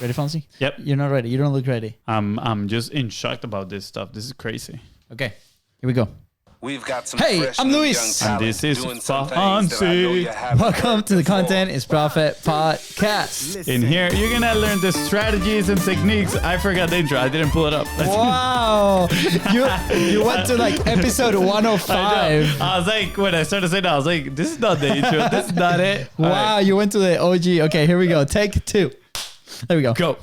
Ready, Fonzie? Yep. You're not ready. You don't look ready. I'm just in shock about this stuff. This is crazy. Okay, here we go. We've got some Hey, fresh I'm new Luis. young And this is talent doing some things that I know FONZI. you haven't Welcome heard to the before. Content is Profit podcast. In here, you're gonna learn the strategies and techniques. I forgot the intro. I didn't pull it up. Wow, you went to like episode 105. I was like, when I started saying that, I was like, this is not the intro. This is not it. All Wow, right, you went to the OG. Okay, here we go. Take 2. There we go. go.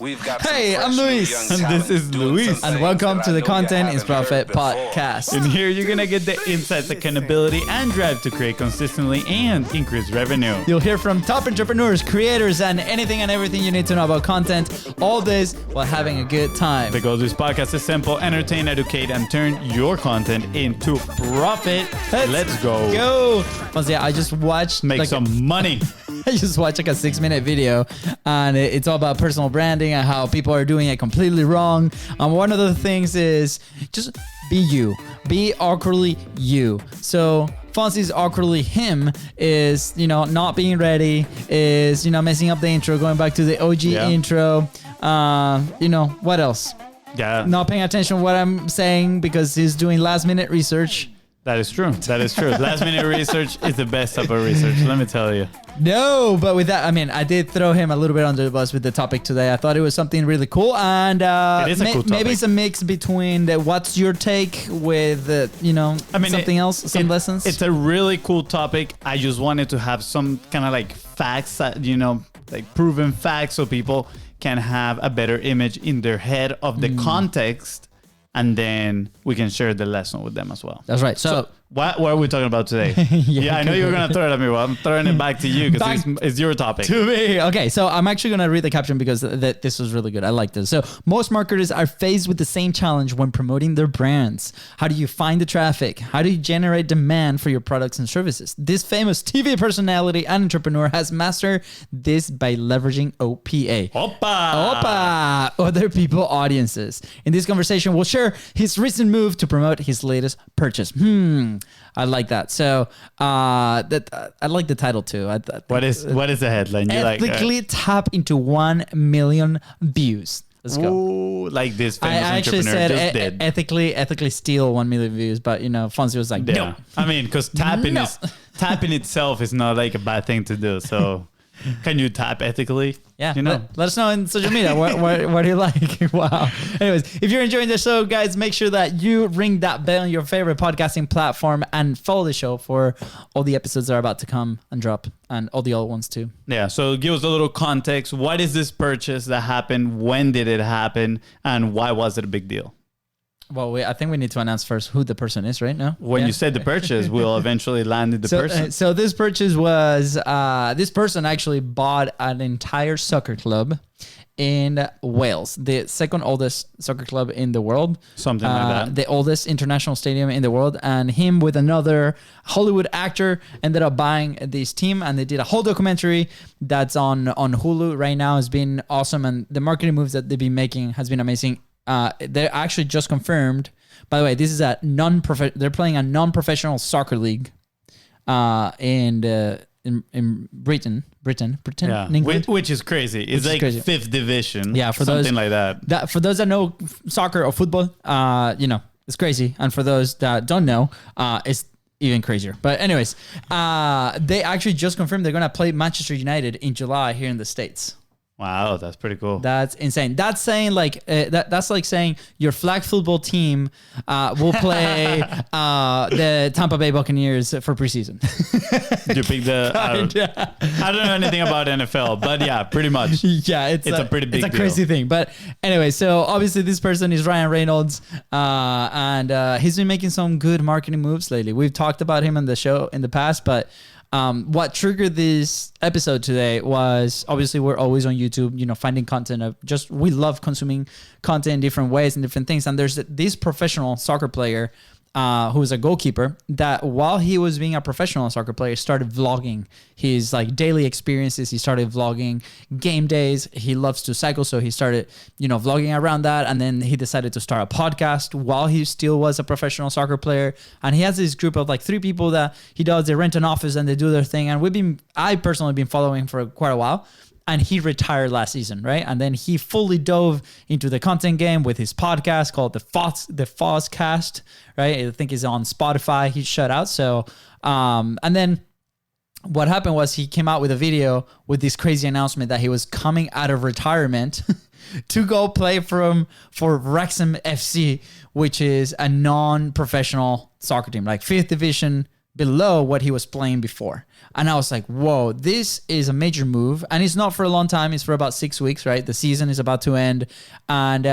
We've got some Hey, fresh I'm new Luis. young And talent this is doing Luis. some And things welcome that to I the know you Content is haven't heard Profit before. podcast. In here, you're gonna get the insights, accountability, and drive to create consistently and increase revenue. You'll hear from top entrepreneurs, creators, and anything and everything you need to know about content. All this while having a good time. The goal of this podcast is simple: entertain, educate, and turn your content into profit. Let's go. Go. Fonzie, I just watched Make like, some money. I just watched like a 6-minute video, and it's all about personal branding and how people are doing it completely wrong. One of the things is just be you, be awkwardly you. So Fonzie's awkwardly him is, not being ready, is, messing up the intro, going back to the OG intro. What else? Yeah, Not paying attention to what I'm saying because he's doing last minute research. that is true. That is true. Last minute research is the best type of research. Let me tell you. No, but with that, I did throw him a little bit under the bus with the topic today. I thought it was something really cool, and It is a cool maybe topic. it's a mix between the what's your take with something else, some lessons. It's a really cool topic. I just wanted to have some kind of like facts that, like proven facts so people can have a better image in their head of the context, and then we can share the lesson with them as well. That's right. So What are we talking about today? I know you were going to throw it at me. Well, I'm throwing it back to you because it's your topic. to me. Okay, so I'm actually going to read the caption because this was really good. I like this. So most marketers are faced with the same challenge when promoting their brands. How do you find the traffic? How do you generate demand for your products and services? This famous TV personality and entrepreneur has mastered this by leveraging OPA. Opa! Other people audiences. In this conversation, we'll share his recent move to promote his latest purchase. I like that. So I like the title too. What is the headline? You ethically tap into 1 million views. Let's go. Ooh, like this I famous actually entrepreneur said just did. ethically steal 1 million views, but Fonzie was like, Yeah. no. I mean, because tapping itself is not like a bad thing to do. So can you tap ethically? Yeah, You know. let us know in social media. what do you like? Wow. Anyways, if you're enjoying the show, guys, make sure that you ring that bell on your favorite podcasting platform and follow the show for all the episodes that are about to come and drop, and all the other ones too. Yeah, so give us a little context. What is this purchase that happened? When did it happen? And why was it a big deal? Well, I think we need to announce first who the person is, right? No? When you said the purchase, we'll eventually land in the person. So this purchase was, this person actually bought an entire soccer club in Wales, the second oldest soccer club in the world. Something like that. The oldest international stadium in the world. And him with another Hollywood actor ended up buying this team, and they did a whole documentary that's on Hulu right now. It's been awesome, and the marketing moves that they've been making has been amazing. They're actually just confirmed. By the way, this is they're playing a non-professional soccer league in Britain, Yeah, in England. which is crazy. It's like crazy. 5th division. Yeah, for something those, like that. For those that know soccer or football, it's crazy. And for those that don't know, it's even crazier. But anyways, they actually just confirmed they're gonna play Manchester United in July here in the States. Wow, that's pretty cool. That's insane. That's saying like that's like saying your flag football team will play the Tampa Bay Buccaneers for preseason. You pick the. I don't know anything about NFL, but yeah, pretty much. Yeah, it's a pretty big It's a crazy thing. But anyway, so obviously this person is Ryan Reynolds, and he's been making some good marketing moves lately. We've talked about him on the show in the past, but what triggered this episode today was obviously we're always on YouTube, finding content of we love consuming content in different ways and different things. And there's this professional soccer player who was a goalkeeper, that while he was being a professional soccer player, started vlogging his like daily experiences. He started vlogging game days. He loves to cycle, so he started, vlogging around that. And then he decided to start a podcast while he still was a professional soccer player. And he has this group of like 3 people that he does. They rent an office and they do their thing. And I personally been following for quite a while. and he retired last season, right? And then he fully dove into the content game with his podcast called the Fozcast, right? I think it's on Spotify. He shut out. So, and then what happened was he came out with a video with this crazy announcement that he was coming out of retirement to go play for Wrexham FC, which is a non-professional soccer team, like 5th division below what he was playing before. And I was like, whoa, this is a major move. And it's not for a long time. It's for about 6 weeks, right? The season is about to end. And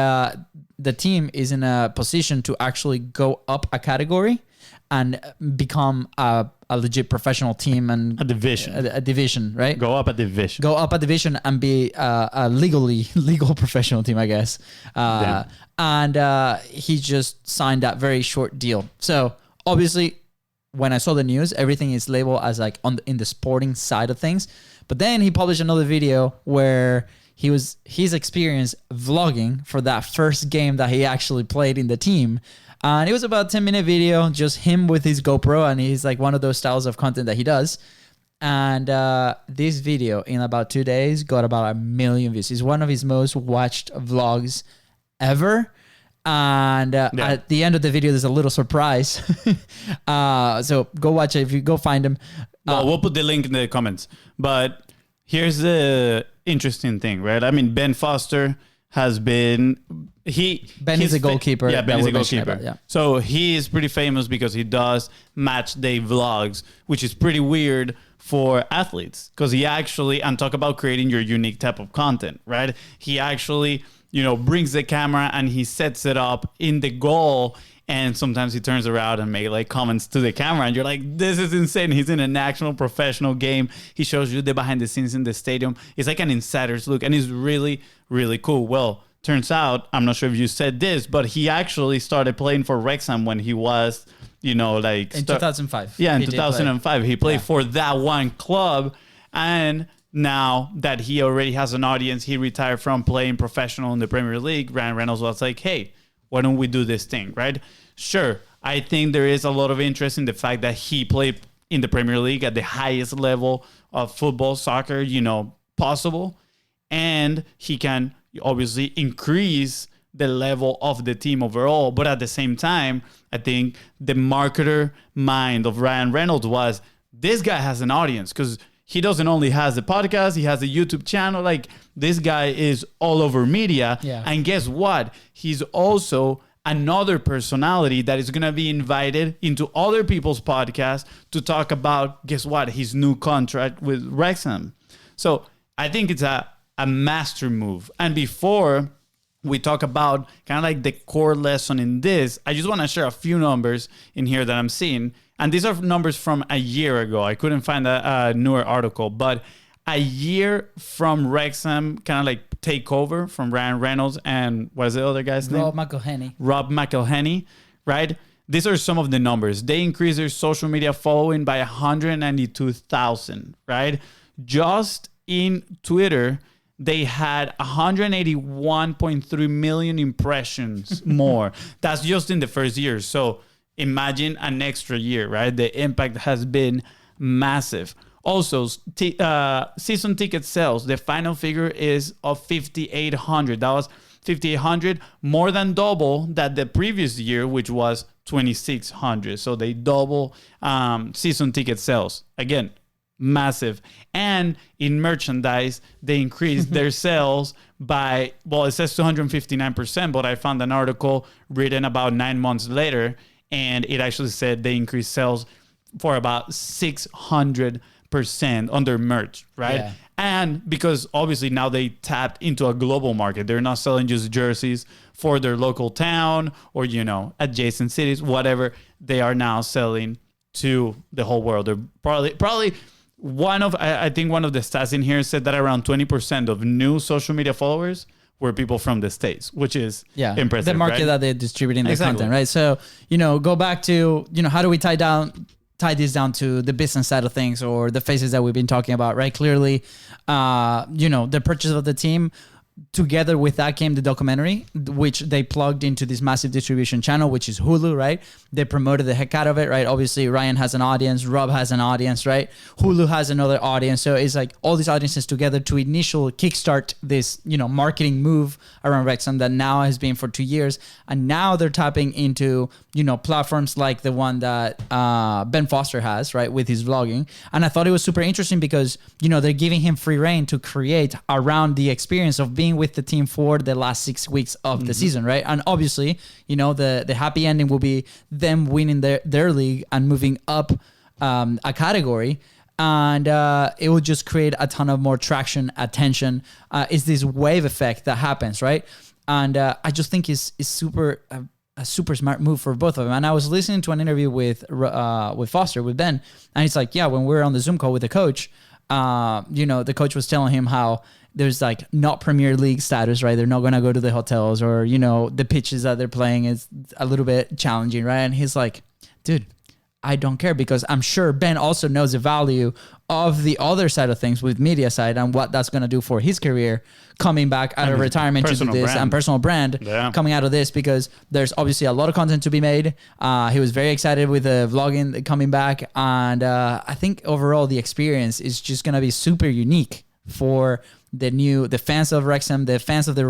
the team is in a position to actually go up a category and become a legit professional team and A division. right? Go up a division And be a legal professional team, I guess. And he just signed that very short deal. So obviously, when I saw the news, everything is labeled as like in the sporting side of things. But then he published another video where his experience vlogging for that first game that he actually played in the team. And it was about a 10-minute video, just him with his GoPro, and he's like one of those styles of content that he does. And this video in about 2 days got about 1 million views. It's one of his most watched vlogs ever. And at the end of the video, there's a little surprise. So go watch it. If you go find him. Well, we'll put the link in the comments. But here's the interesting thing, right? I mean, Ben Foster has been... Ben is a goalkeeper. Ben is a goalkeeper. So he is pretty famous because he does match day vlogs, which is pretty weird for athletes. Because he actually... And talk about creating your unique type of content, right? He actually... brings the camera and he sets it up in the goal, and sometimes he turns around and make like comments to the camera, and you're like, this is insane. He's in an actual professional game. He shows you the behind the scenes in the stadium. It's like an insider's look, and it's really, really cool. Well, turns out, I'm not sure if you said this, but he actually started playing for Wrexham when he was, in 2005. Yeah, in 2005. He played for that one club, and now that he already has an audience, he retired from playing professional in the Premier League. Ryan Reynolds was like, hey, why don't we do this thing, right? Sure, I think there is a lot of interest in the fact that he played in the Premier League at the highest level of football, soccer, possible. And he can obviously increase the level of the team overall. But at the same time, I think the marketer mind of Ryan Reynolds was, this guy has an audience, because he doesn't only has the podcast, he has a YouTube channel. Like, this guy is all over media. Yeah. And guess what? He's also another personality that is going to be invited into other people's podcasts to talk about, guess what? His new contract with Wrexham. So I think it's a master move. And before we talk about kind of like the core lesson in this, I just want to share a few numbers in here that I'm seeing. And these are numbers from a year ago. I couldn't find a newer article, but a year from Wrexham kind of like takeover from Ryan Reynolds and what is the other guy's name? Rob McElhenney, right? These are some of the numbers. They increased their social media following by 192,000, right? Just in Twitter, they had 181.3 million impressions more. That's just in the first year. So imagine an extra year, right? The impact has been massive. Also, season ticket sales, the final figure is of 5,800. That was 5,800, more than double that the previous year, which was 2,600. So they double season ticket sales. Again, massive. And in merchandise, they increased their sales by, well, it says 259%, but I found an article written about 9 months later, and it actually said they increased sales for about 600% on their merch, right? Yeah. And because obviously now they tapped into a global market. They're not selling just jerseys for their local town or, adjacent cities, whatever. They are now selling to the whole world. They're probably I think one of the stats in here said that around 20% of new social media followers were people from the States, which is impressive. The market, right? That they're distributing the content, right? So, go back to, how do we tie this down to the business side of things or the phases that we've been talking about, right? Clearly, the purchase of the team together with that came the documentary, which they plugged into this massive distribution channel, which is Hulu, right? They promoted the heck out of it, right? Obviously, Ryan has an audience, Rob has an audience, right? Hulu has another audience. So it's like all these audiences together to initial kickstart this, marketing move around Wrexham that now has been for 2 years. And now they're tapping into, platforms like the one that Ben Foster has, right? With his vlogging. And I thought it was super interesting because, they're giving him free reign to create around the experience of being with the team for the last 6 weeks of the season, right? And obviously, the happy ending will be them winning their league and moving up a category. And it will just create a ton of more traction, attention. It's this wave effect that happens, right? And I just think it's super a super smart move for both of them. And I was listening to an interview with Foster, with Ben, and he's like, yeah, when we were on the Zoom call with the coach, the coach was telling him how there's like not Premier League status, right? They're not going to go to the hotels, or, the pitches that they're playing is a little bit challenging, right? And he's like, dude, I don't care, because I'm sure Ben also knows the value of the other side of things with media side and what that's going to do for his career coming back out of retirement to do this brand. And personal brand coming out of this, because there's obviously a lot of content to be made. He was very excited with the vlogging coming back. And I think overall the experience is just going to be super unique for the fans of Wrexham, the fans of the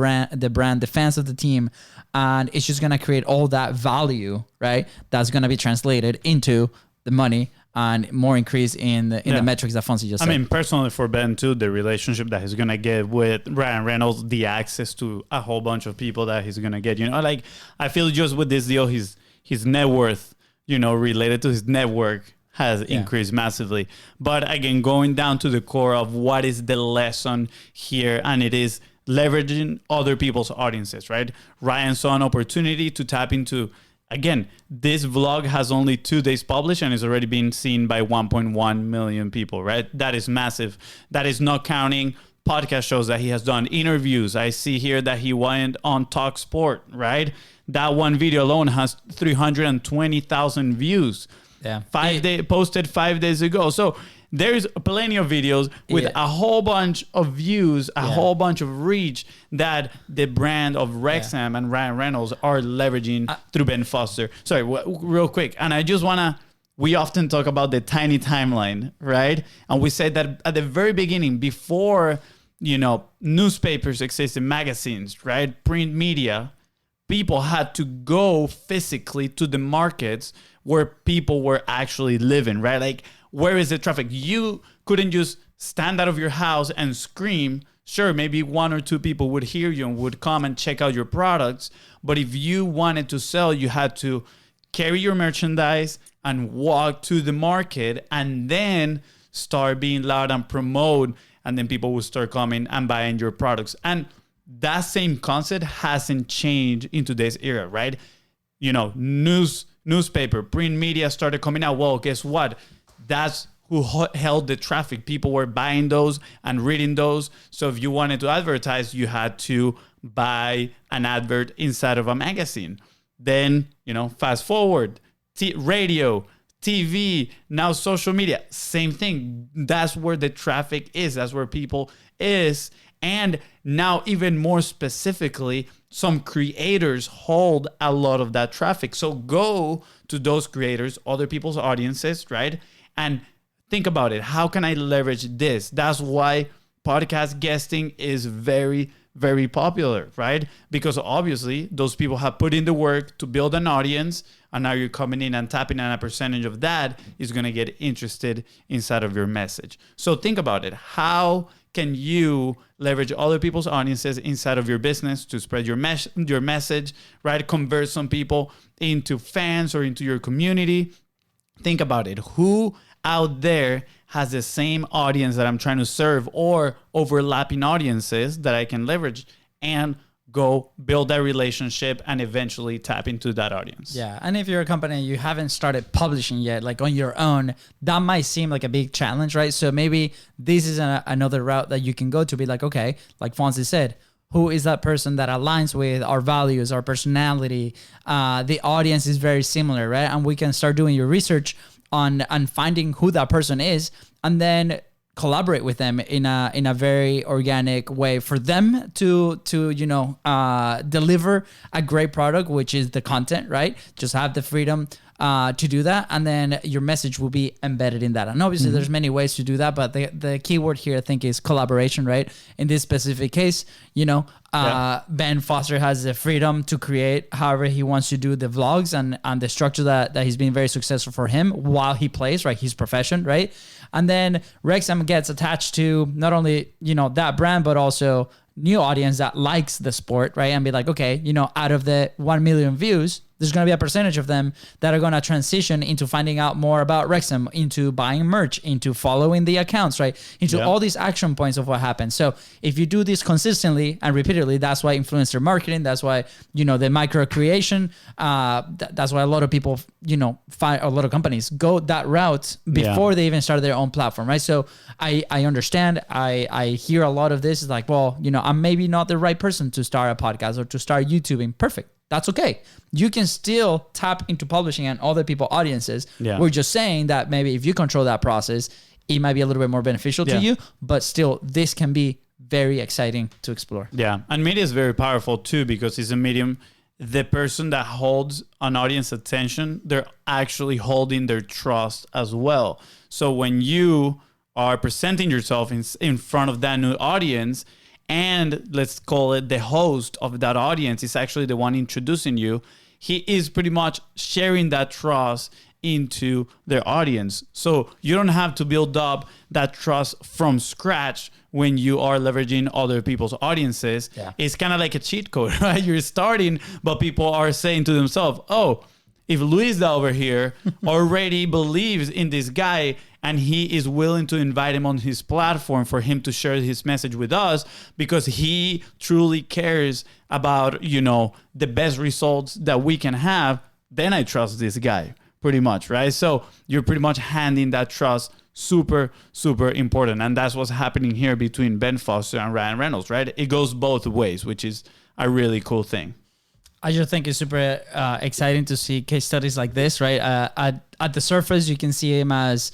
brand, the fans of the team. And it's just going to create all that value, right? That's going to be translated into the money and more increase in the metrics that Fonzie just said. I mean, personally for Ben too, the relationship that he's going to get with Ryan Reynolds, the access to a whole bunch of people that he's going to get, like I feel just with this deal, his net worth, related to his network has increased massively. But again, going down to the core of what is the lesson here, and it is leveraging other people's audiences, right? Ryan saw an opportunity to tap into, again, this vlog has only 2 days published and it's already been seen by 1.1 million people, right? That is massive. That is not counting podcast shows that he has done, interviews. I see here that he went on Talk Sport, right? That one video alone has 320,000 views. Yeah. Posted 5 days ago. So there's plenty of videos with a whole bunch of views, a whole bunch of reach that the brand of Wrexham and Ryan Reynolds are leveraging through Ben Foster. Sorry, real quick. And I just we often talk about the tiny timeline, right? And we said that at the very beginning, before, newspapers existed, magazines, right? Print media, people had to go physically to the markets where people were actually living, right? Like, where is the traffic? You couldn't just stand out of your house and scream. Sure, maybe 1 or 2 people would hear you and would come and check out your products. But if you wanted to sell, you had to carry your merchandise and walk to the market and then start being loud and promote. And then people would start coming and buying your products. And that same concept hasn't changed in today's era, right? Newspaper, print media started coming out. Well, guess what? That's who held the traffic. People were buying those and reading those. So if you wanted to advertise, you had to buy an advert inside of a magazine. Then, fast forward, radio, TV, now social media, same thing. That's where the traffic is. That's where people is. And now even more specifically, some creators hold a lot of that traffic. So go to those creators, other people's audiences, right? And think about it. How can I leverage this? That's why podcast guesting is very, very popular, right? Because obviously those people have put in the work to build an audience, and now you're coming in and tapping on a percentage of that is going to get interested inside of your message. So think about it. How can you leverage other people's audiences inside of your business to spread your message, right? Convert some people into fans or into your community. Think about it. Who out there has the same audience that I'm trying to serve, or overlapping audiences that I can leverage and go build that relationship and eventually tap into that audience? Yeah. And if you're a company and you haven't started publishing yet, like on your own, that might seem like a big challenge, right? So maybe this is another route that you can go to be like, okay, like Fonzie said, who is that person that aligns with our values, our personality? The audience is very similar, right? And we can start doing your research on finding who that person is, and then collaborate with them in a very organic way for them to deliver a great product, which is the content, right? Just have the freedom to do that, and then your message will be embedded in that. And obviously there's many ways to do that, but the key word here I think is collaboration, right? In this specific case, Ben Foster has the freedom to create however he wants to do the vlogs and the structure that has been very successful for him while he plays, right? His profession, right? And then Wrexham gets attached to not only, that brand, but also new audience that likes the sport, right? And be like, okay, out of the 1 million views, there's going to be a percentage of them that are going to transition into finding out more about Wrexham, into buying merch, into following the accounts, right? Into all these action points of what happens. So if you do this consistently and repeatedly, that's why influencer marketing, that's why, the micro creation, that's why a lot of people, find a lot of companies go that route before they even start their own platform, right? So I understand, I hear a lot of this is like, well, I'm maybe not the right person to start a podcast or to start YouTubing. Perfect. That's okay. You can still tap into publishing and other people audiences. Yeah. We're just saying that maybe if you control that process, it might be a little bit more beneficial to you, but still this can be very exciting to explore. Yeah. And media is very powerful too, because it's a medium. The person that holds an audience attention, they're actually holding their trust as well. So when you are presenting yourself in front of that new audience, and let's call it the host of that audience is actually the one introducing you, he is pretty much sharing that trust into their audience. So you don't have to build up that trust from scratch when you are leveraging other people's audiences. Yeah. It's kind of like a cheat code, right? You're starting, but people are saying to themselves, oh, if LUISDA over here already believes in this guy and he is willing to invite him on his platform for him to share his message with us because he truly cares about, the best results that we can have, then I trust this guy pretty much, right? So you're pretty much handing that trust. Super, super important. And that's what's happening here between Ben Foster and Ryan Reynolds, right? It goes both ways, which is a really cool thing. I just think it's super exciting to see case studies like this, right? At the surface, you can see him as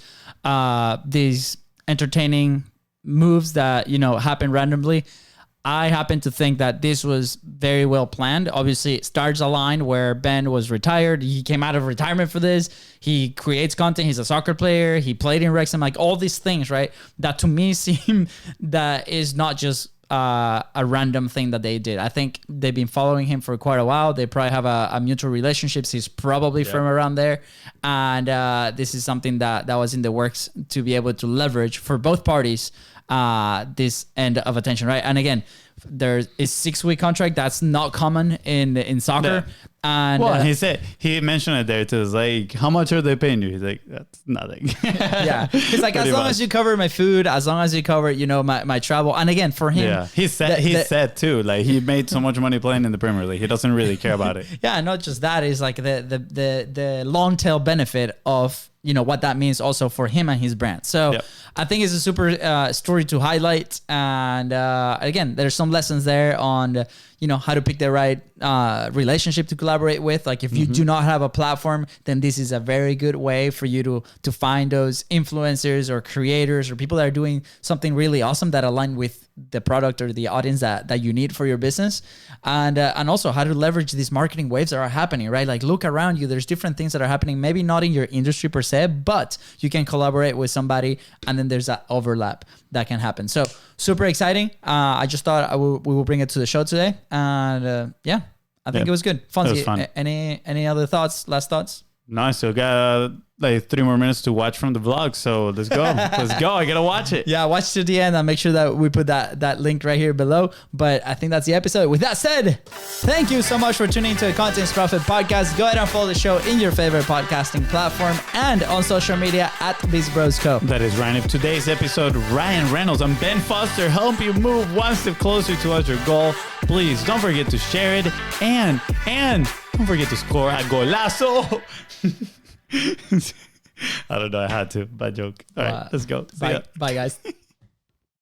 these entertaining moves that, happen randomly. I happen to think that this was very well planned. Obviously, stars aligned where Ben was retired. He came out of retirement for this. He creates content. He's a soccer player. He played in Wrexham, like all these things, right? That to me seem that is not just a random thing that they did. I think they've been following him for quite a while. They probably have a mutual relationships. He's probably from around there. And this is something that was in the works to be able to leverage for both parties this end of attention, right? And again, there is 6-week contract. That's not common in soccer. Yeah. And he mentioned it there too. It's like, how much are they paying you? He's like, that's nothing. Yeah, it's like as long as you cover my food, as long as you cover my travel. And again, for him, he said too, like he made so much money playing in the Premier League. He doesn't really care about it. Yeah, not just that is like the long tail benefit of what that means also for him and his brand. So I think it's a super story to highlight. And again, there's some lessons there on how to pick the right relationship to collaborate with. Like if you do not have a platform, then this is a very good way for you to find those influencers or creators or people that are doing something really awesome that align with the product or the audience that you need for your business. And also how to leverage these marketing waves that are happening, right? Like look around you, there's different things that are happening, maybe not in your industry per se, but you can collaborate with somebody and then there's that overlap that can happen. So super exciting. I just thought we will bring it to the show today. And I think it was good. Fonzie, any other thoughts, last thoughts? No, I still got like 3 more minutes to watch from the vlog. So let's go. Let's go. I got to watch it. Yeah, watch to the end and make sure that we put that link right here below. But I think that's the episode. With that said, thank you so much for tuning into the Contents Profit Podcast. Go ahead and follow the show in your favorite podcasting platform and on social media at BIZBROS Co. That is Ryan. If today's episode, Ryan Reynolds and Ben Foster help you move one step closer towards your goal, please don't forget to share it and don't forget to score a golazo. I don't know. I had to. Bad joke. All right, let's go. Bye, guys.